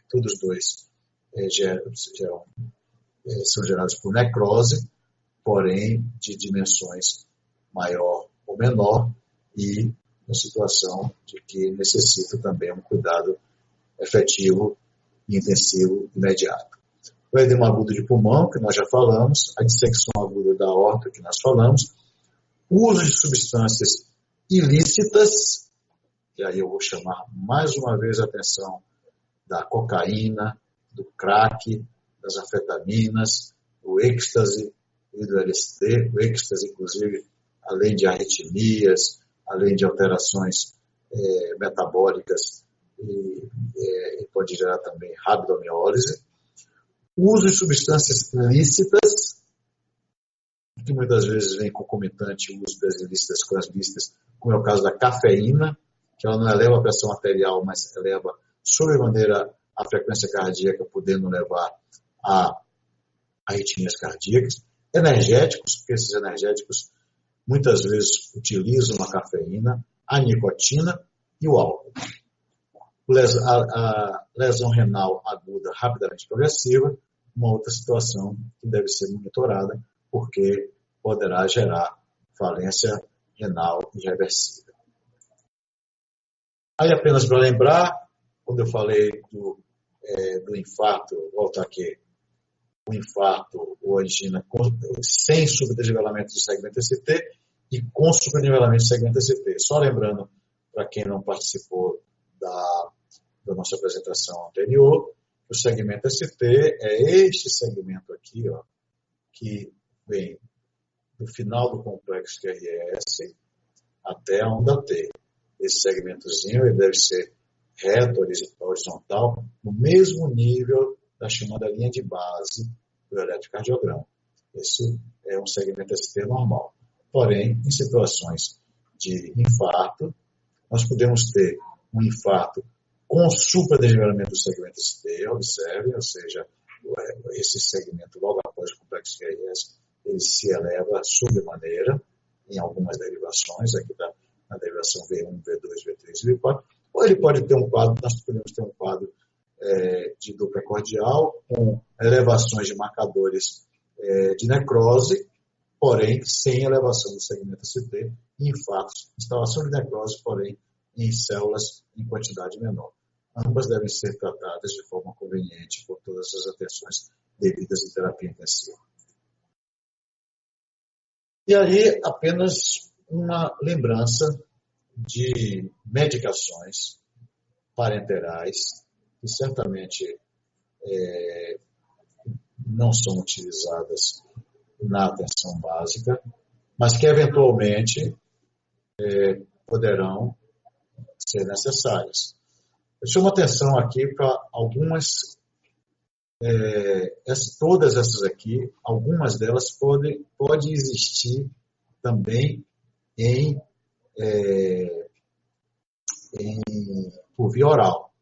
todos dois são gerados por necrose, porém de dimensões maior ou menor, e uma situação de que necessita também um cuidado efetivo, intensivo, imediato. O edema agudo de pulmão, que nós já falamos, a dissecção aguda da aorta, que nós falamos, o uso de substâncias ilícitas, e aí eu vou chamar mais uma vez a atenção da cocaína, do crack, das anfetaminas, do êxtase e do LSD, o êxtase, inclusive, além de arritmias, além de alterações metabólicas, e pode gerar também rabdomiólise. O uso de substâncias ilícitas, que muitas vezes vem concomitante o uso das ilícitas com as lícitas, como é o caso da cafeína, que ela não eleva a pressão arterial, mas eleva sobremaneira a frequência cardíaca, podendo levar a arritmias cardíacas. Energéticos, porque esses energéticos muitas vezes utilizam a cafeína, a nicotina e o álcool. A lesão renal aguda rapidamente progressiva, uma outra situação que deve ser monitorada, porque poderá gerar falência renal irreversível. Aí apenas para lembrar, quando eu falei do infarto, volta aqui, o infarto ou angina sem subdesnivelamento do segmento ST e com subdesnivelamento do segmento ST. Só lembrando, para quem não participou da nossa apresentação anterior, o segmento ST é este segmento aqui, ó, que vem do final do complexo QRS até a onda T. Esse segmentozinho ele deve ser reto, horizontal, no mesmo nível da chamada linha de base do eletrocardiograma. Esse é um segmento ST normal. Porém, em situações de infarto, nós podemos ter um infarto com supradesnivelamento do segmento ST, observem, ou seja, esse segmento logo após o complexo QRS, ele se eleva sobremaneira em algumas derivações, aqui está na derivação V1, V2, V3 e V4, ou ele pode ter um quadro, nós podemos ter um quadro de dupla cordial, com elevações de marcadores de necrose, porém sem elevação do segmento ST, e infartos, instalação de necrose, porém em células em quantidade menor. Ambas devem ser tratadas de forma conveniente por todas as atenções devidas em terapia intensiva. E aí, apenas uma lembrança de medicações parenterais que certamente não são utilizadas na atenção básica, mas que eventualmente poderão ser necessárias. Eu chamo atenção aqui para algumas, todas essas aqui, algumas delas podem existir também por via oral,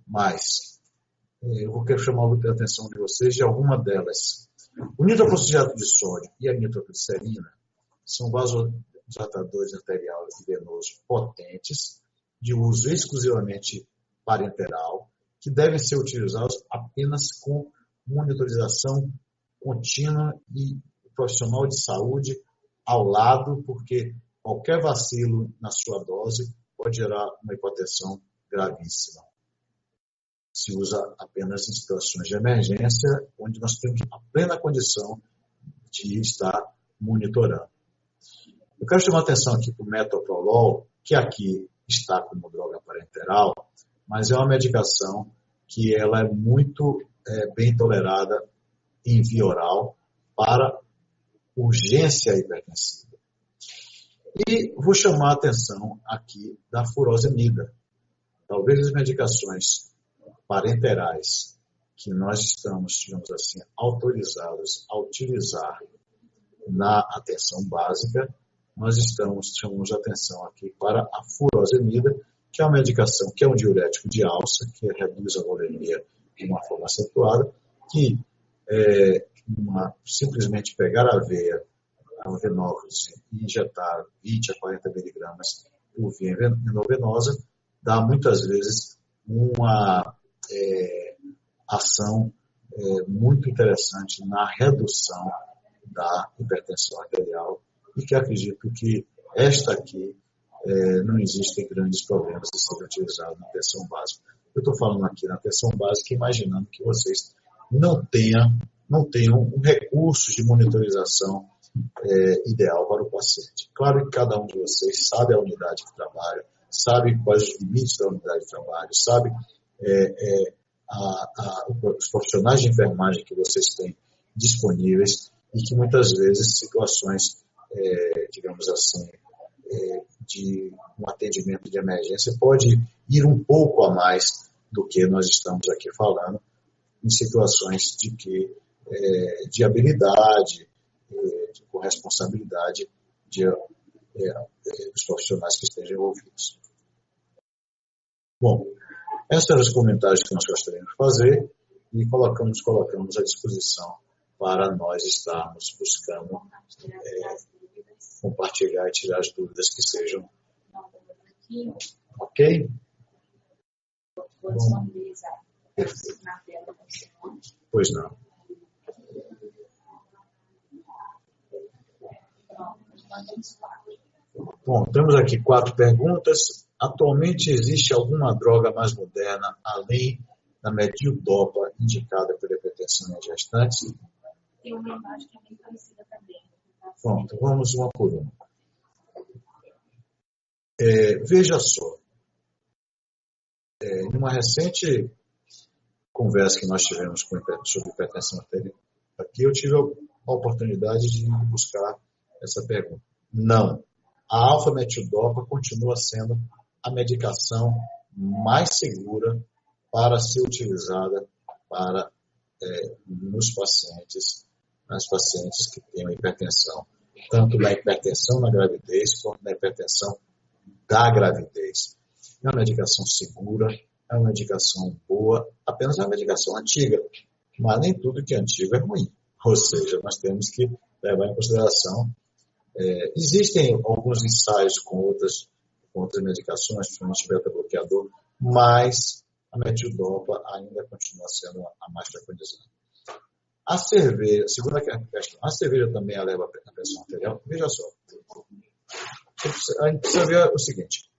mas eu vou querer chamar a atenção de vocês de alguma delas. O nitrofosfato de sódio e a nitroglicerina são vasodilatadores arterial e venoso potentes, de uso exclusivamente parenteral, que devem ser utilizados apenas com monitorização contínua e profissional de saúde ao lado, porque qualquer vacilo na sua dose pode gerar uma hipotensão gravíssima. Se usa apenas em situações de emergência, onde nós temos a plena condição de estar monitorando. Eu quero chamar a atenção aqui para o metoprolol, que aqui está como droga parenteral, mas é uma medicação que ela é muito bem tolerada em via oral para urgência hipertensiva. E vou chamar a atenção aqui da furosemida. Talvez as medicações parenterais que nós estamos, digamos assim, autorizados a utilizar na atenção básica, nós chamamos a atenção aqui para a furosemida, que é uma medicação que é um diurético de alça, que reduz a volemia de uma forma acentuada, que simplesmente pegar a veia, a venófise, e injetar 20 a 40 miligramas por via endovenosa, dá muitas vezes uma ação muito interessante na redução da hipertensão arterial e que acredito que esta aqui não existem grandes problemas de ser utilizada na atenção básica. Eu estou falando aqui na atenção básica imaginando que vocês não tenham um recurso de monitorização ideal para o paciente. Claro que cada um de vocês sabe a unidade que trabalha, sabe quais os limites da unidade de trabalho, sabe os profissionais de enfermagem que vocês têm disponíveis e que muitas vezes situações, digamos assim, de um atendimento de emergência pode ir um pouco a mais do que nós estamos aqui falando em situações de habilidade, de corresponsabilidade dos profissionais que estejam envolvidos. Bom, esses eram os comentários que nós gostaríamos de fazer e colocamos à disposição para nós estarmos buscando compartilhar e tirar as dúvidas que sejam. Ok? Bom, pois não. Bom, temos aqui 4 perguntas. Atualmente existe alguma droga mais moderna, além da metildopa, indicada pela hipertensão em gestantes? Tem uma imagem que é bem parecida também. Pronto, vamos uma por uma. Veja só. Em uma recente conversa que nós tivemos sobre hipertensão arterial, aqui eu tive a oportunidade de buscar essa pergunta. Não. A alfa-metildopa continua sendo a medicação mais segura para ser utilizada nas pacientes que têm hipertensão, tanto na hipertensão na gravidez quanto na hipertensão da gravidez. É uma medicação segura, é uma medicação boa, apenas é uma medicação antiga, mas nem tudo que é antigo é ruim. Ou seja, nós temos que levar em consideração. Existem alguns ensaios com outras medicações, principalmente beta-bloqueador, mas a metildopa ainda continua sendo a mais frequentizada. A cerveja, segunda questão, a cerveja também eleva a pressão arterial? Veja só. A gente precisa ver o seguinte,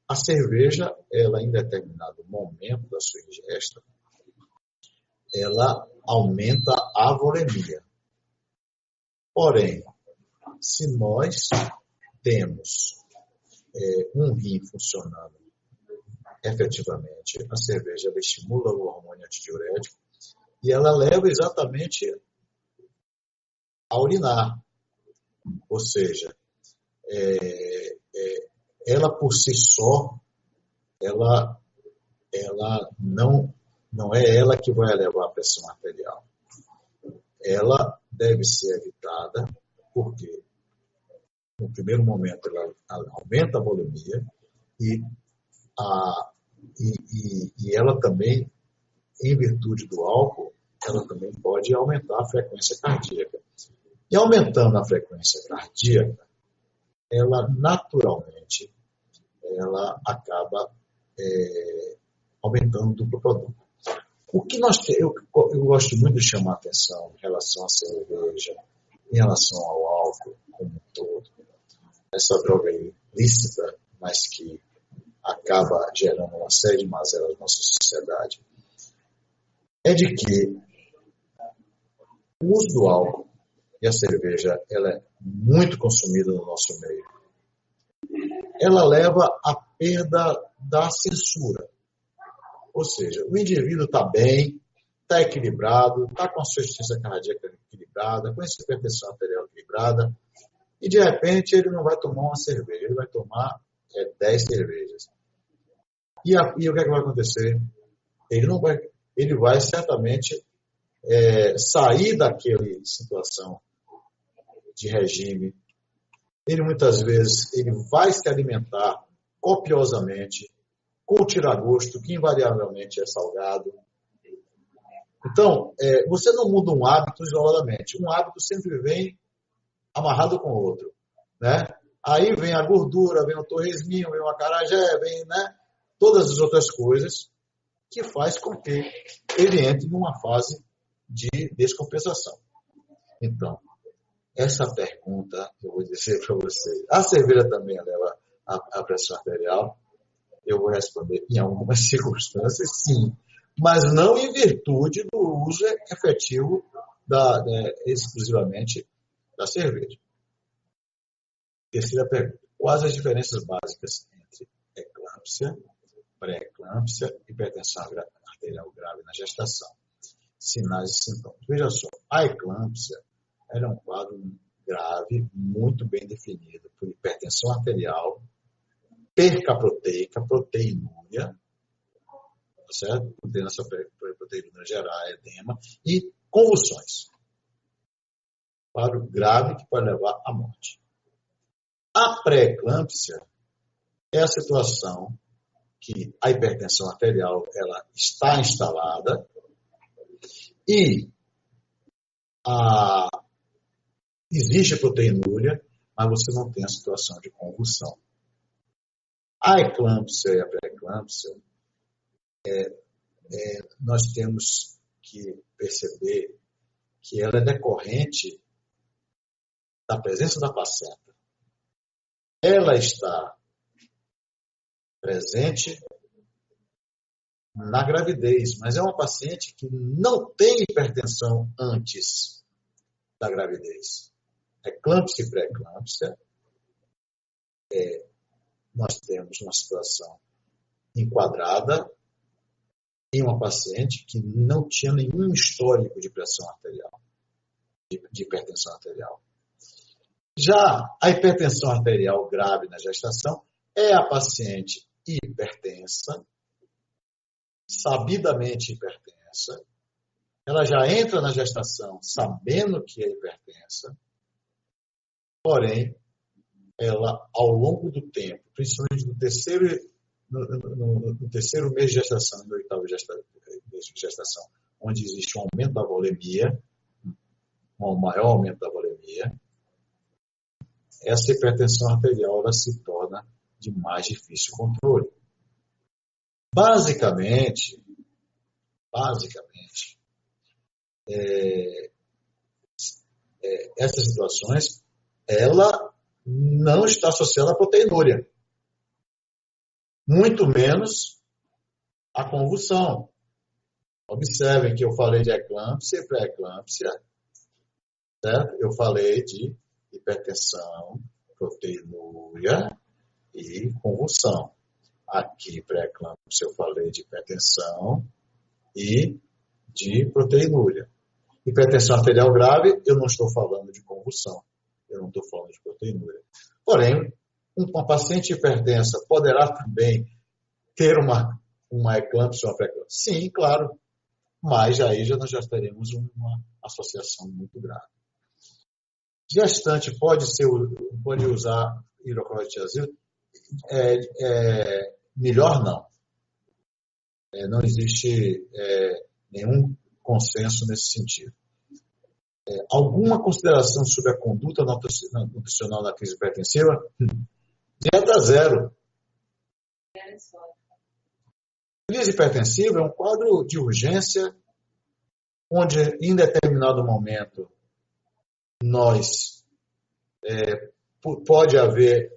a cerveja, ela em determinado momento da sua ingesta, ela aumenta a volemia. Porém, se nós temos um rim funcionando efetivamente, a cerveja ela estimula o hormônio antidiurético e ela leva exatamente a urinar. Ou seja, ela por si só, ela não é ela que vai elevar a pressão arterial. Ela deve ser evitada porque, no primeiro momento, ela aumenta a volemia e ela também, em virtude do álcool, ela também pode aumentar a frequência cardíaca. E aumentando a frequência cardíaca, ela naturalmente ela acaba aumentando o duplo produto. O que eu gosto muito de chamar a atenção em relação à cerveja, em relação ao álcool como um todo, essa droga ilícita, mas que acaba gerando uma série de mazelas na nossa sociedade, é de que o uso do álcool e a cerveja ela é muito consumida no nosso meio. Ela leva à perda da censura. Ou seja, o indivíduo está bem, está equilibrado, está com a sua resistência cardíaca equilibrada, com a hipertensão arterial equilibrada, e de repente ele não vai tomar uma cerveja, ele vai tomar 10 cervejas. E o que é que vai acontecer? Ele vai certamente sair daquela situação de regime. Ele muitas vezes ele vai se alimentar copiosamente, com o tiragosto, que invariavelmente é salgado. Então, você não muda um hábito isoladamente. Um hábito sempre vem amarrado com o outro, né? Aí vem a gordura, vem o torresminho, vem o acarajé, vem, né, todas as outras coisas que faz com que ele entre numa fase de descompensação. Então, essa pergunta, eu vou dizer para vocês, a cerveja também leva a pressão arterial? Eu vou responder em algumas circunstâncias, sim, mas não em virtude do uso efetivo exclusivamente da cerveja. Terceira pergunta. Quais as diferenças básicas entre eclâmpsia, pré-eclâmpsia e hipertensão arterial grave na gestação? Sinais e sintomas. Veja só, a eclâmpsia é um quadro grave, muito bem definido por hipertensão arterial, perca proteica, proteinúria, certo? Podendo essa proteinúria gerar edema e convulsões. Quadro grave que pode levar à morte. A pré-eclâmpsia é a situação que a hipertensão arterial ela está instalada e existe a proteinúria, mas você não tem a situação de convulsão. A eclâmpsia e a pré-eclâmpsia, nós temos que perceber que ela é decorrente da presença da placenta. Ela está presente na gravidez, mas é uma paciente que não tem hipertensão antes da gravidez. Eclâmpsia e pré-eclâmpsia, nós temos uma situação enquadrada em uma paciente que não tinha nenhum histórico de pressão arterial, de hipertensão arterial. Já a hipertensão arterial grave na gestação é a paciente hipertensa, sabidamente hipertensa. Ela já entra na gestação sabendo que é hipertensa, porém, ela, ao longo do tempo, principalmente no terceiro mês de gestação e no oitavo mês de gestação, onde existe um aumento da volemia, um maior aumento da volemia, essa hipertensão arterial ela se torna de mais difícil controle. Basicamente, essas situações, ela não está associada à proteinúria, muito menos à convulsão. Observem que eu falei de eclâmpsia e pré-eclâmpsia, certo? Eu falei de hipertensão, proteinúria e convulsão. Aqui, pré-eclâmpsia, eu falei de hipertensão e de proteinúria. Hipertensão arterial grave, eu não estou falando de convulsão, eu não estou falando de proteinúria. Porém, uma paciente hipertensa poderá também ter uma eclâmpsia ou uma pré-eclâmpsia? Sim, claro, mas aí nós já teremos uma associação muito grave. Gestante pode usar hidroclorotiazida? Melhor não. Não existe nenhum consenso nesse sentido. alguma consideração sobre a conduta nutricional na crise hipertensiva? Dieta zero. Crise hipertensiva é um quadro de urgência onde, em determinado momento, pode haver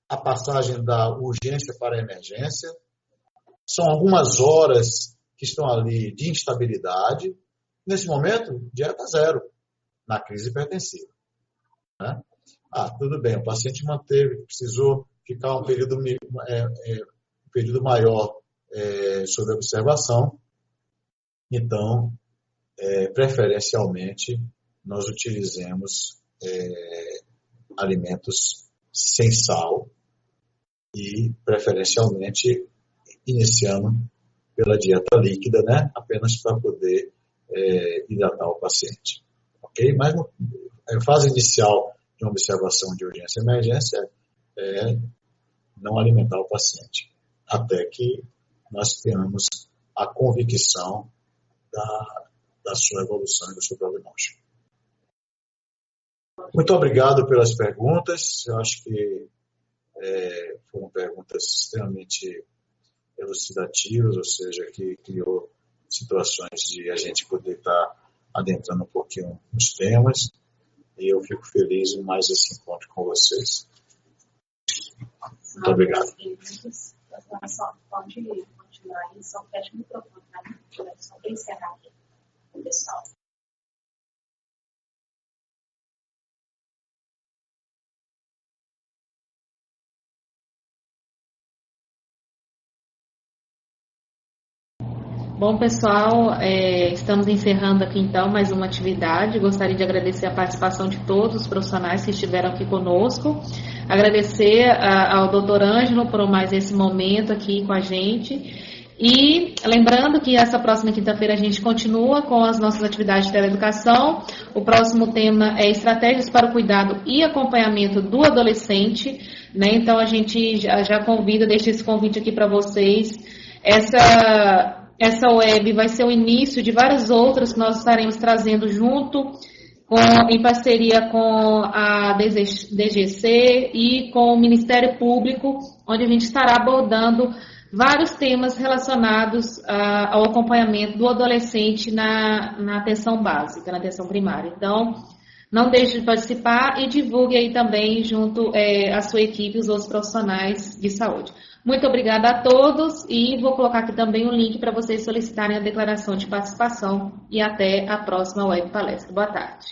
a passagem da urgência para a emergência. São algumas horas que estão ali de instabilidade. Nesse momento, dieta zero na crise hipertensiva. Né? Tudo bem, o paciente precisou ficar um período maior sob observação. Então, preferencialmente, nós utilizemos alimentos sem sal e, preferencialmente, iniciando pela dieta líquida, né? Apenas para poder hidratar o paciente. Ok? Mas a fase inicial de uma observação de urgência e emergência é não alimentar o paciente, até que nós tenhamos a convicção da sua evolução e do seu prognóstico. Muito obrigado pelas perguntas. Eu acho que foram perguntas extremamente elucidativas, ou seja, que criou situações de a gente poder estar adentrando um pouquinho nos temas. E eu fico feliz em mais esse encontro com vocês. Muito obrigado. Só pode continuar aí, só fecha o microfone, tá? Só para encerrar aqui com o pessoal. Bom, pessoal, estamos encerrando aqui então mais uma atividade. Gostaria de agradecer a participação de todos os profissionais que estiveram aqui conosco. Agradecer ao Dr. Ângelo por mais esse momento aqui com a gente. E lembrando que essa próxima quinta-feira a gente continua com as nossas atividades de teleeducação. O próximo tema é estratégias para o cuidado e acompanhamento do adolescente, né? Então a gente já convida, deixa esse convite aqui para vocês. Essa web vai ser o início de várias outras que nós estaremos trazendo junto, em parceria com a DGC e com o Ministério Público, onde a gente estará abordando vários temas relacionados ao acompanhamento do adolescente na atenção básica, na atenção primária. Então, não deixe de participar e divulgue aí também junto à sua equipe, os outros profissionais de saúde. Muito obrigada a todos e vou colocar aqui também o link para vocês solicitarem a declaração de participação e até a próxima web palestra. Boa tarde.